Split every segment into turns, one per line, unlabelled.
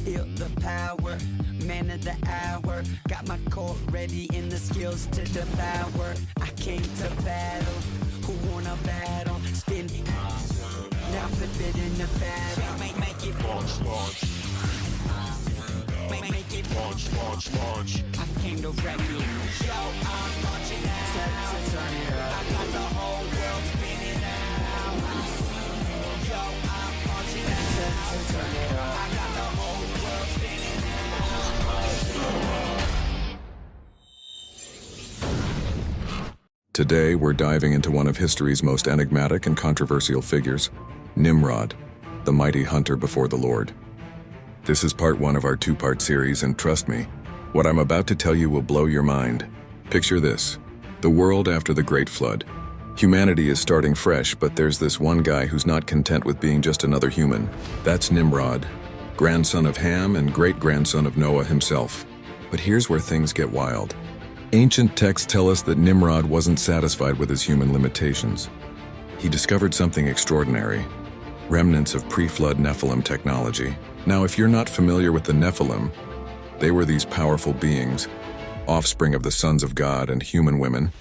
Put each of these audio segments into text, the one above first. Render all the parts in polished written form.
feel the power, man of the hour. Got my core ready and the skills to devour. I came to battle, who wanna battle? Spin, now forbidden the battle. Make it launch. Make it launch. I came to wreck you. Yo, I'm launching out. I got the whole world spinning out. Yo, I'm launching out. I got the whole world spinning out.
Today, we're diving into one of history's most enigmatic and controversial figures, Nimrod, the mighty hunter before the Lord. This is part one of our two-part series, and trust me, what I'm about to tell you will blow your mind. Picture this: the world after the Great Flood. Humanity is starting fresh, but there's this one guy who's not content with being just another human. That's Nimrod, grandson of Ham and great-grandson of Noah himself. But here's where things get wild. Ancient texts tell us that Nimrod wasn't satisfied with his human limitations. He discovered something extraordinary: remnants of pre-flood Nephilim technology. Now, if you're not familiar with the Nephilim, they were these powerful beings, offspring of the sons of God and human women,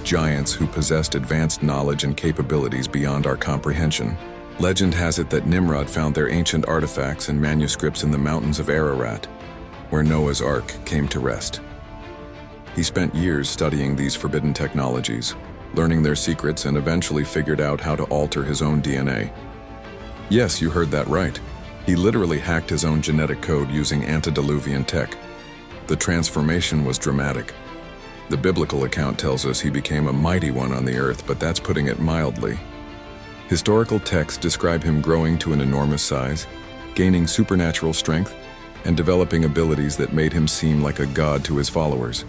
giants who possessed advanced knowledge and capabilities beyond our comprehension. Legend has it that Nimrod found their ancient artifacts and manuscripts in the mountains of Ararat, where Noah's Ark came to rest. He spent years studying these forbidden technologies, learning their secrets, and eventually figured out how to alter his own DNA. Yes, you heard that right. He literally hacked his own genetic code using antediluvian tech. The transformation was dramatic. The biblical account tells us he became a mighty one on the earth, but that's putting it mildly. Historical texts describe him growing to an enormous size, gaining supernatural strength, and developing abilities that made him seem like a god to his followers.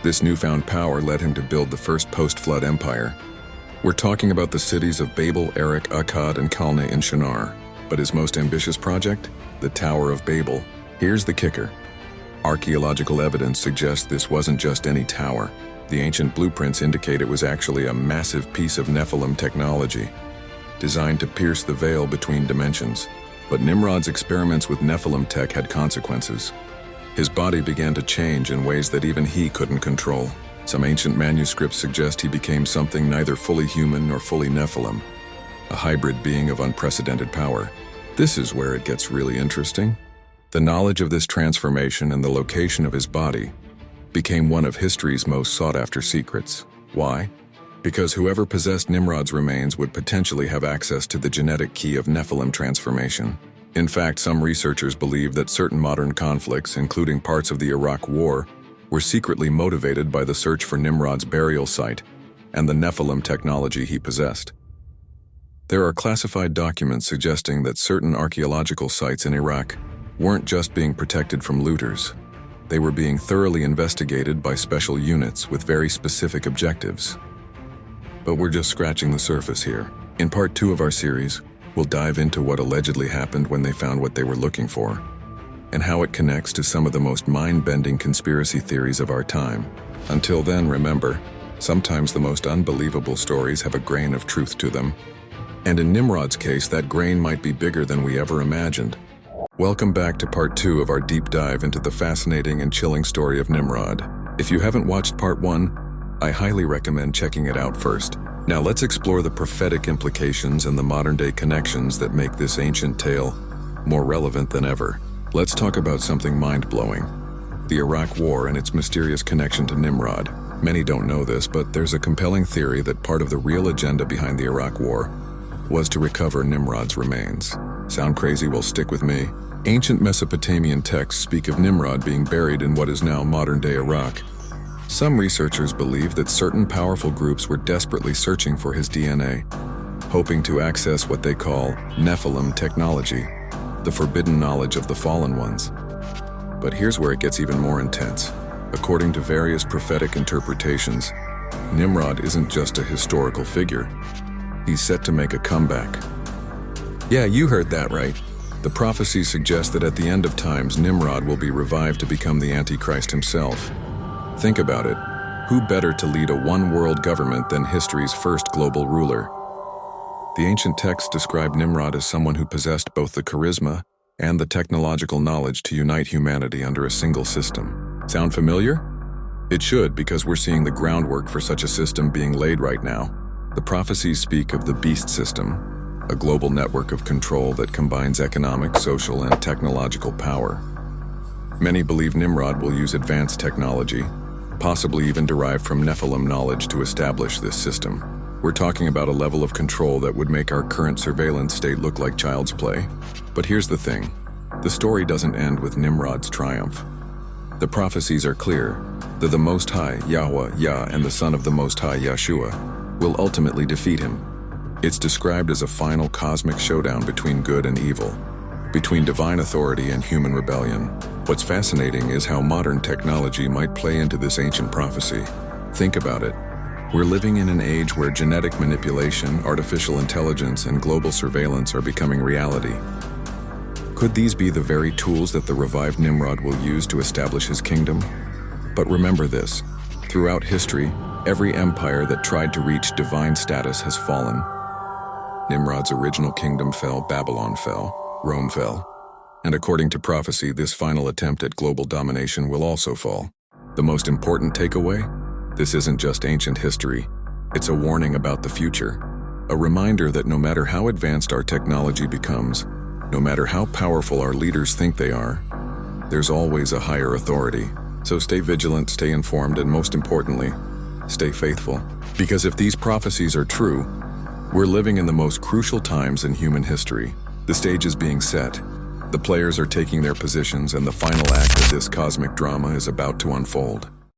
This newfound power led him to build the first post-flood empire. We're talking about the cities of Babel, Erech, Akkad, and Calneh in Shinar. But his most ambitious project? The Tower of Babel. Here's the kicker. Archaeological evidence suggests this wasn't just any tower. The ancient blueprints indicate it was actually a massive piece of Nephilim technology, designed to pierce the veil between dimensions. But Nimrod's experiments with Nephilim tech had consequences. His body began to change in ways that even he couldn't control. Some ancient manuscripts suggest he became something neither fully human nor fully Nephilim, a hybrid being of unprecedented power. This is where it gets really interesting. The knowledge of this transformation and the location of his body became one of history's most sought-after secrets. Why? Because whoever possessed Nimrod's remains would potentially have access to the genetic key of Nephilim transformation. In fact, some researchers believe that certain modern conflicts, including parts of the Iraq War, were secretly motivated by the search for Nimrod's burial site and the Nephilim technology he possessed. There are classified documents suggesting that certain archaeological sites in Iraq weren't just being protected from looters. They were being thoroughly investigated by special units with very specific objectives. But we're just scratching the surface here. In part 2 of our series, we'll dive into what allegedly happened when they found what they were looking for, and how it connects to some of the most mind-bending conspiracy theories of our time. Until then, remember, sometimes the most unbelievable stories have a grain of truth to them. And in Nimrod's case, that grain might be bigger than we ever imagined. Welcome back to part 2 of our deep dive into the fascinating and chilling story of Nimrod. If you haven't watched part 1, I highly recommend checking it out first. Now let's explore the prophetic implications and the modern-day connections that make this ancient tale more relevant than ever. Let's talk about something mind-blowing: the Iraq War and its mysterious connection to Nimrod. Many don't know this, but there's a compelling theory that part of the real agenda behind the Iraq War was to recover Nimrod's remains. Sound crazy? Well, stick with me. Ancient Mesopotamian texts speak of Nimrod being buried in what is now modern-day Iraq. Some researchers believe that certain powerful groups were desperately searching for his DNA, hoping to access what they call Nephilim technology, the forbidden knowledge of the fallen ones. But here's where it gets even more intense. According to various prophetic interpretations, Nimrod isn't just a historical figure. He's set to make a comeback. Yeah, you heard that right. The prophecies suggest that at the end of times, Nimrod will be revived to become the Antichrist himself. Think about it. Who better to lead a one-world government than history's first global ruler? The ancient texts describe Nimrod as someone who possessed both the charisma and the technological knowledge to unite humanity under a single system. Sound familiar? It should, because we're seeing the groundwork for such a system being laid right now. The prophecies speak of the Beast System, a global network of control that combines economic, social, and technological power. Many believe Nimrod will use advanced technology, possibly even derived from Nephilim knowledge, to establish this system. We're talking about a level of control that would make our current surveillance state look like child's play. But here's the thing. The story doesn't end with Nimrod's triumph. The prophecies are clear that the Most High, Yahweh, Yah, and the Son of the Most High, Yeshua, will ultimately defeat him. It's described as a final cosmic showdown between good and evil, between divine authority and human rebellion. What's fascinating is how modern technology might play into this ancient prophecy. Think about it. We're living in an age where genetic manipulation, artificial intelligence, and global surveillance are becoming reality. Could these be the very tools that the revived Nimrod will use to establish his kingdom? But remember this, throughout history, every empire that tried to reach divine status has fallen. Nimrod's original kingdom fell, Babylon fell, Rome fell. And according to prophecy, this final attempt at global domination will also fall. The most important takeaway? This isn't just ancient history. It's a warning about the future. A reminder that no matter how advanced our technology becomes, no matter how powerful our leaders think they are, there's always a higher authority. So stay vigilant, stay informed, and most importantly, stay faithful. Because if these prophecies are true, we're living in the most crucial times in human history. The stage is being set. The players are taking their positions, and the final act of this cosmic drama is about to unfold.